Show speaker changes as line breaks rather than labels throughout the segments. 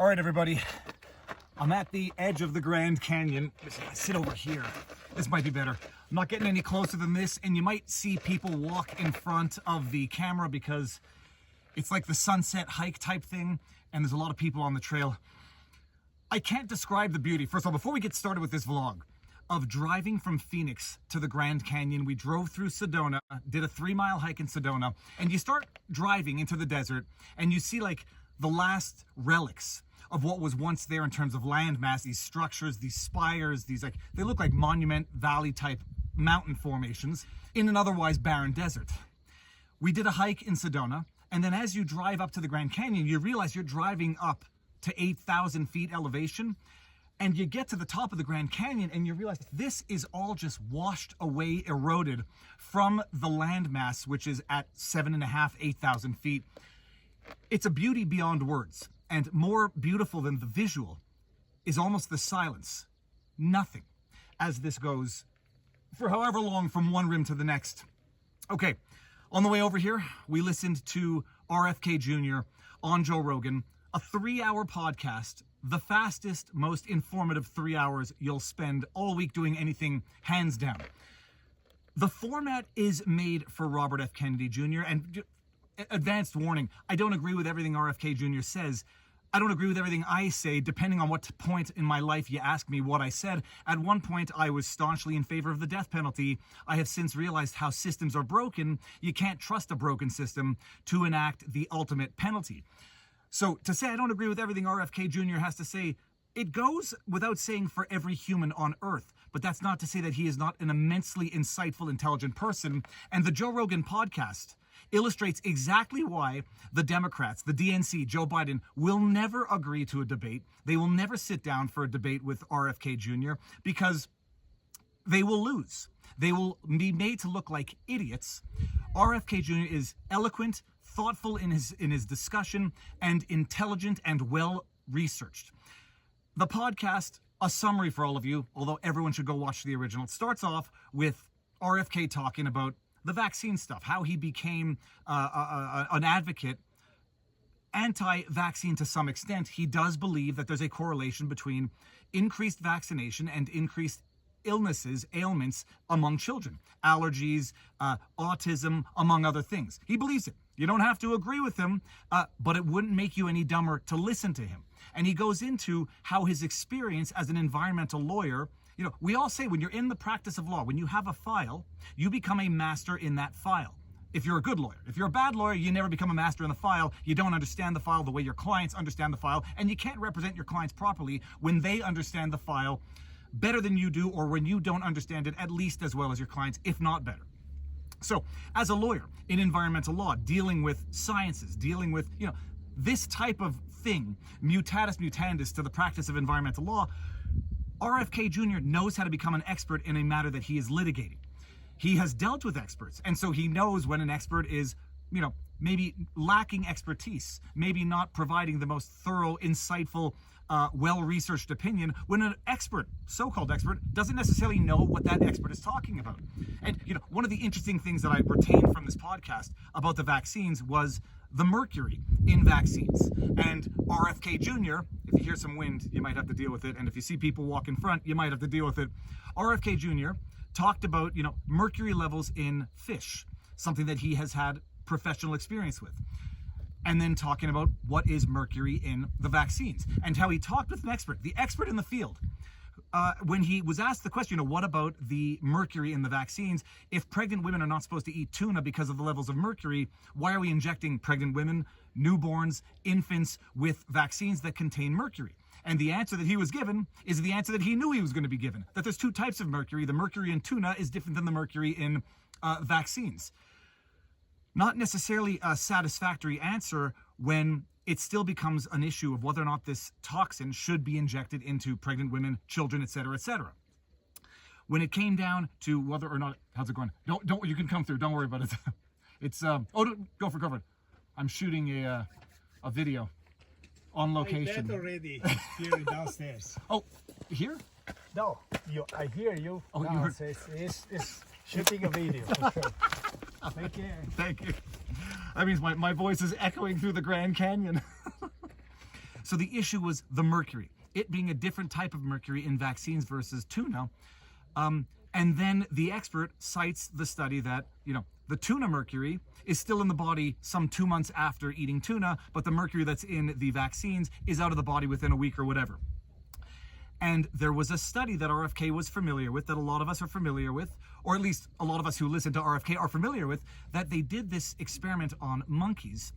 All right, everybody. I'm at the edge of the Grand Canyon. I sit over here. This might be better. I'm not getting any closer than this, and you might see people walk in front of the camera because it's like the sunset hike type thing, and there's a lot of people on the trail. I can't describe the beauty. First of all, before we get started with this vlog, of driving from Phoenix to the Grand Canyon, we drove through Sedona, did a 3-mile hike in Sedona, and you start driving into the desert, and you see like the last relics of what was once there in terms of landmass, these structures, these spires, these like, they look like Monument Valley type mountain formations in an otherwise barren desert. We did a hike in Sedona, and then as you drive up to the Grand Canyon, you realize you're driving up to 8,000 feet elevation, and you get to the top of the Grand Canyon and you realize this is all just washed away, eroded from the landmass, which is at 7,500, 8,000 feet. It's a beauty beyond words, and more beautiful than the visual is almost the silence. Nothing, as this goes for however long from one rim to the next. Okay, on the way over here, we listened to RFK Jr. on Joe Rogan, a 3-hour podcast, the fastest, most informative 3 hours you'll spend all week doing anything, hands down. The format is made for Robert F. Kennedy Jr. and advanced warning, I don't agree with everything RFK Jr. says. I don't agree with everything I say, depending on what point in my life you ask me what I said. At one point, I was staunchly in favor of the death penalty. I have since realized how systems are broken. You can't trust a broken system to enact the ultimate penalty. So to say I don't agree with everything RFK Jr. has to say, it goes without saying for every human on earth. But that's not to say that he is not an immensely insightful, intelligent person. And the Joe Rogan podcast illustrates exactly why the Democrats, the DNC, Joe Biden, will never agree to a debate. They will never sit down for a debate with RFK Jr. because they will lose. They will be made to look like idiots. RFK Jr. is eloquent, thoughtful in his discussion, and intelligent and well-researched. The podcast, a summary for all of you, although everyone should go watch the original, it starts off with RFK talking about the vaccine stuff, how he became an advocate, anti-vaccine to some extent. He does believe that there's a correlation between increased vaccination and increased illnesses, ailments among children, allergies, autism, among other things. He believes it. You don't have to agree with him, but it wouldn't make you any dumber to listen to him. And he goes into how his experience as an environmental lawyer, you know, we all say when you're in the practice of law, when you have a file, you become a master in that file. If you're a good lawyer. If you're a bad lawyer, you never become a master in the file. You don't understand the file the way your clients understand the file, and you can't represent your clients properly when they understand the file better than you do, or when you don't understand it at least as well as your clients, if not better. So, as a lawyer in environmental law, dealing with sciences, dealing with, you know, this type of thing, mutatis mutandis to the practice of environmental law, RFK Jr. knows how to become an expert in a matter that he is litigating. He has dealt with experts, and so he knows when an expert is, you know, maybe lacking expertise, maybe not providing the most thorough, insightful, well-researched opinion, when an expert, so-called expert, doesn't necessarily know what that expert is talking about. And, you know, one of the interesting things that I retained from this podcast about the vaccines was the mercury in vaccines. And RFK Jr., if you hear some wind, you might have to deal with it. And if you see people walk in front, you might have to deal with it. RFK Jr. talked about, you know, mercury levels in fish, something that he has had professional experience with. And then talking about what is mercury in the vaccines and how he talked with an expert, the expert in the field. When he was asked the question, you know, what about the mercury in the vaccines? If pregnant women are not supposed to eat tuna because of the levels of mercury, why are we injecting pregnant women, newborns, infants with vaccines that contain mercury? And the answer that he was given is the answer that he knew he was going to be given, that there's 2 types of mercury. The mercury in tuna is different than the mercury in vaccines. Not necessarily a satisfactory answer when it still becomes an issue of whether or not this toxin should be injected into pregnant women, children, etc., etc. When it came down to whether or not, how's it going? Don't, you can come through. Don't worry about it. It's oh, go for cover. I'm shooting a video on location.
I already here downstairs.
Oh, here?
No, I hear you.
Oh,
no,
you heard.
It's shooting a video. For sure. Take care.
Thank you. That means my voice is echoing through the Grand Canyon. So the issue was the mercury, it being a different type of mercury in vaccines versus tuna. And then the expert cites the study that, the tuna mercury is still in the body some 2 months after eating tuna, but the mercury that's in the vaccines is out of the body within a week or whatever. And there was a study that RFK was familiar with, that a lot of us are familiar with, or at least a lot of us who listen to RFK are familiar with, that they did this experiment on monkeys,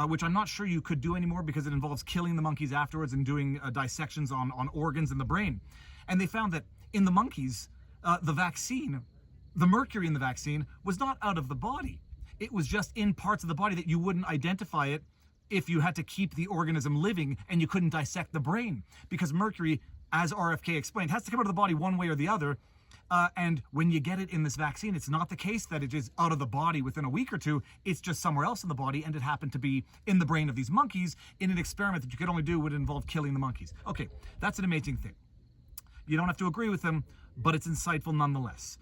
which I'm not sure you could do anymore because it involves killing the monkeys afterwards and doing dissections on organs in the brain. And they found that in the monkeys, the mercury in the vaccine was not out of the body. It was just in parts of the body that you wouldn't identify it if you had to keep the organism living and you couldn't dissect the brain. Because mercury, as RFK explained, has to come out of the body one way or the other. And when you get it in this vaccine, it's not the case that it is out of the body within a week or two. It's just somewhere else in the body, and it happened to be in the brain of these monkeys in an experiment that you could only do would involve killing the monkeys. Okay, that's an amazing thing. You don't have to agree with them, but it's insightful nonetheless.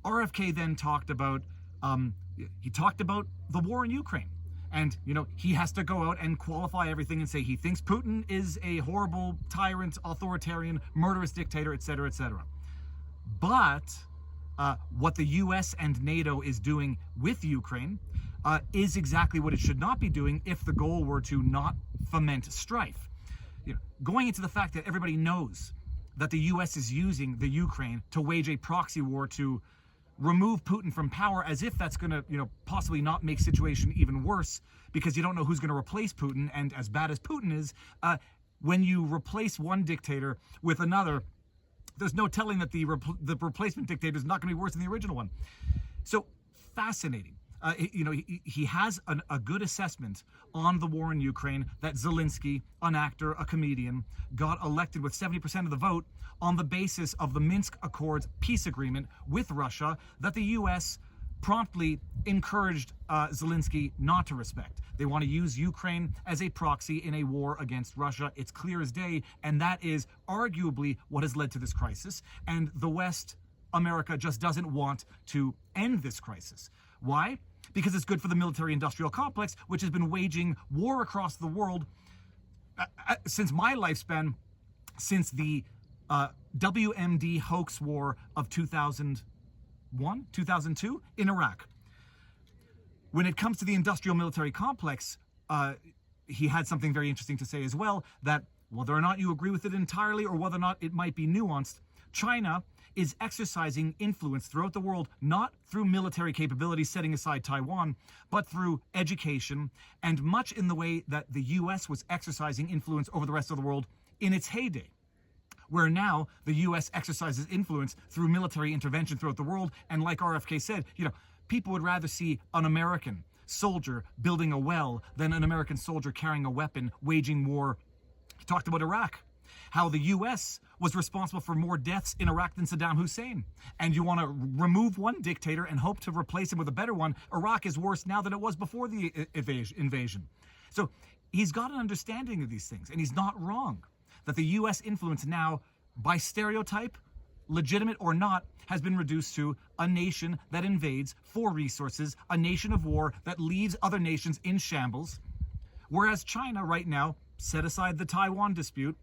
RFK then talked about the war in Ukraine. And, he has to go out and qualify everything and say he thinks Putin is a horrible tyrant, authoritarian, murderous dictator, etc., etc. But what the US and NATO is doing with Ukraine is exactly what it should not be doing if the goal were to not foment strife. Going into the fact that everybody knows that the US is using the Ukraine to wage a proxy war to remove Putin from power, as if that's going to, possibly not make situation even worse, because you don't know who's going to replace Putin. And as bad as Putin is, when you replace one dictator with another, there's no telling that the replacement dictator is not going to be worse than the original one. So fascinating. He has a good assessment on the war in Ukraine, that Zelensky, an actor, a comedian, got elected with 70% of the vote on the basis of the Minsk Accords peace agreement with Russia that the U.S. promptly encouraged Zelensky not to respect. They want to use Ukraine as a proxy in a war against Russia. It's clear as day, and that is arguably what has led to this crisis. And the West, America, just doesn't want to end this crisis. Why? Because it's good for the military-industrial complex, which has been waging war across the world since my lifespan, since the WMD hoax war of 2001, 2002 in Iraq. When it comes to the industrial military complex, he had something very interesting to say as well, that whether or not you agree with it entirely or whether or not it might be nuanced, China is exercising influence throughout the world, not through military capabilities, setting aside Taiwan, but through education, and much in the way that the US was exercising influence over the rest of the world in its heyday, where now the US exercises influence through military intervention throughout the world. And like RFK said, people would rather see an American soldier building a well than an American soldier carrying a weapon, waging war. He talked about Iraq, how the U.S. was responsible for more deaths in Iraq than Saddam Hussein. And you want to remove one dictator and hope to replace him with a better one. Iraq is worse now than it was before the invasion. So he's got an understanding of these things, and he's not wrong that the U.S. influence now, by stereotype, legitimate or not, has been reduced to a nation that invades for resources, a nation of war that leaves other nations in shambles. Whereas China right now, set aside the Taiwan dispute,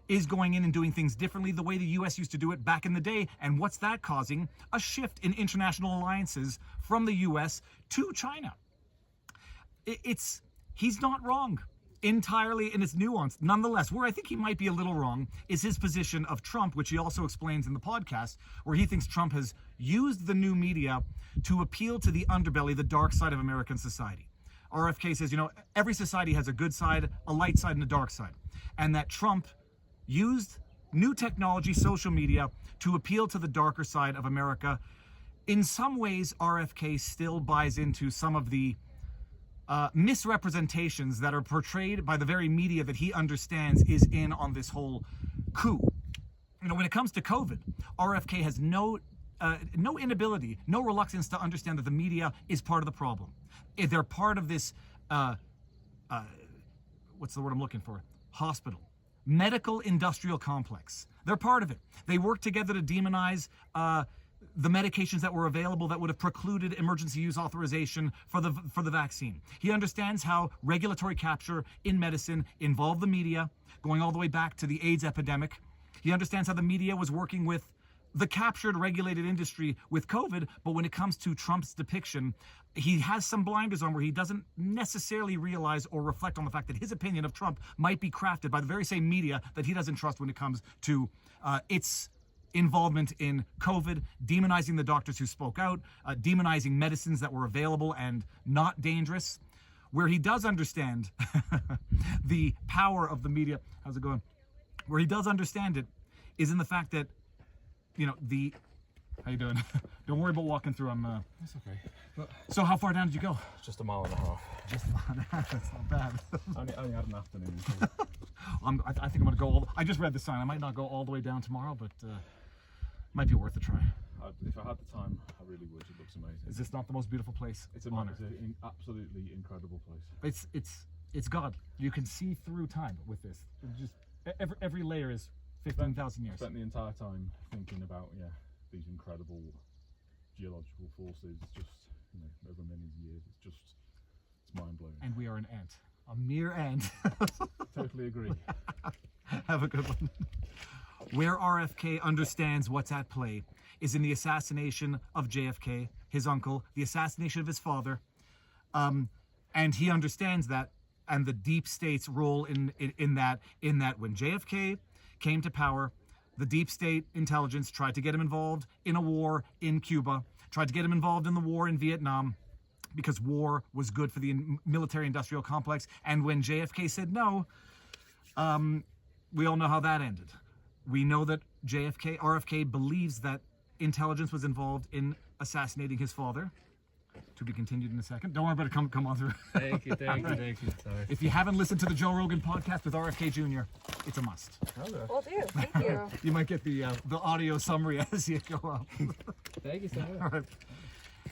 is going in and doing things differently the way the U.S. used to do it back in the day. And what's that causing? A shift in international alliances from the U.S. to China. He's not wrong entirely, and it's nuanced. Nonetheless, where I think he might be a little wrong is his position of Trump, which he also explains in the podcast, where he thinks Trump has used the new media to appeal to the underbelly, the dark side of American society. RFK says, every society has a good side, a light side, and a dark side. And that Trump used new technology, social media, to appeal to the darker side of America. In some ways, RFK still buys into some of the misrepresentations that are portrayed by the very media that he understands is in on this whole coup. When it comes to COVID, RFK has no inability, no reluctance to understand that the media is part of the problem. If they're part of this, what's the word I'm looking for? Hospital. Medical industrial complex. They're part of it. They work together to demonize the medications that were available that would have precluded emergency use authorization for the vaccine. He understands how regulatory capture in medicine involved the media, going all the way back to the AIDS epidemic. He understands how the media was working with the captured regulated industry with COVID, but when it comes to Trump's depiction, he has some blinders on where he doesn't necessarily realize or reflect on the fact that his opinion of Trump might be crafted by the very same media that he doesn't trust when it comes to its involvement in COVID, demonizing the doctors who spoke out, demonizing medicines that were available and not dangerous. Where he does understand the power of the media, how's it going? Where he does understand it is in the fact that, you know, how you doing? Don't worry about walking through.
That's okay.
So how far down did you go?
Just a mile and a half.
Just a mile and a half. That's not bad.
only had an afternoon. So.
I think I'm gonna go I just read the sign. I might not go all the way down tomorrow, but might be worth a try.
If I had the time, I really would. It looks amazing.
Is this not the most beautiful place?
It's an absolutely incredible place.
It's God. You can see through time with this. Just every layer is 15,000 years.
Spent the entire time thinking about these incredible geological forces, just over millions of years. It's mind blowing.
And we are an ant, a mere ant.
Totally agree.
Have a good one. Where RFK understands what's at play is in the assassination of JFK, his uncle, the assassination of his father, and he understands that, and the deep state's role in that when JFK came to power, the deep state intelligence tried to get him involved in a war in Cuba, tried to get him involved in the war in Vietnam, because war was good for the military-industrial complex. And when JFK said no, we all know how that ended. We know that RFK believes that intelligence was involved in assassinating his father. To be continued in a second. Don't worry about it. Come on through.
Thank you. Sorry.
If you haven't listened to the Joe Rogan podcast with RFK Jr., it's a must.
Will do. Thank you.
You might get the audio summary as you go up.
Thank you so much.
All right.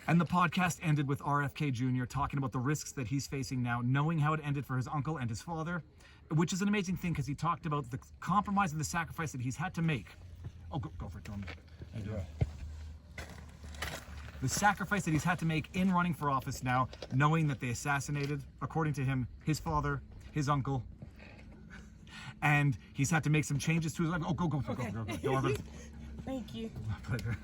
And the podcast ended with RFK Jr. talking about the risks that he's facing now, knowing how it ended for his uncle and his father, which is an amazing thing because he talked about the compromise and the sacrifice that he's had to make. Oh, go for it, Tom. How you doing? The sacrifice that he's had to make in running for office now, knowing that they assassinated, according to him, his father, his uncle, and he's had to make some changes to his life. Oh, go.
Thank you.
My pleasure.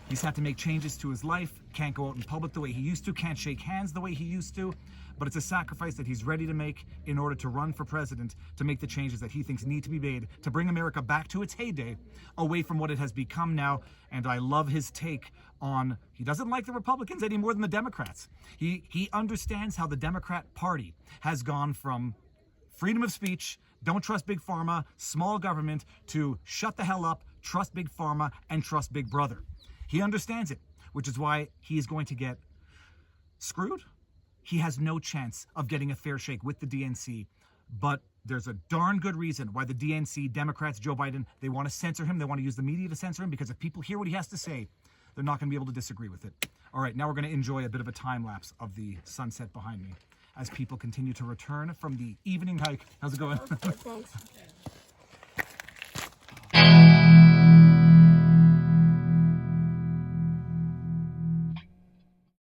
He's had to make changes to his life, can't go out in public the way he used to, can't shake hands the way he used to, but it's a sacrifice that he's ready to make in order to run for president, to make the changes that he thinks need to be made, to bring America back to its heyday, away from what it has become now. And I love his take on, he doesn't like the Republicans any more than the Democrats. He understands how the Democrat Party has gone from freedom of speech, don't trust big pharma, small government, to shut the hell up, trust big pharma, and trust big brother. He understands it, which is why he is going to get screwed. He has no chance of getting a fair shake with the DNC, but there's a darn good reason why the DNC, Democrats, Joe Biden, they want to censor him. They want to use the media to censor him, because if people hear what he has to say, they're not going to be able to disagree with it. All right, now we're going to enjoy a bit of a time lapse of the sunset behind me as people continue to return from the evening hike. How's it going?
Thanks.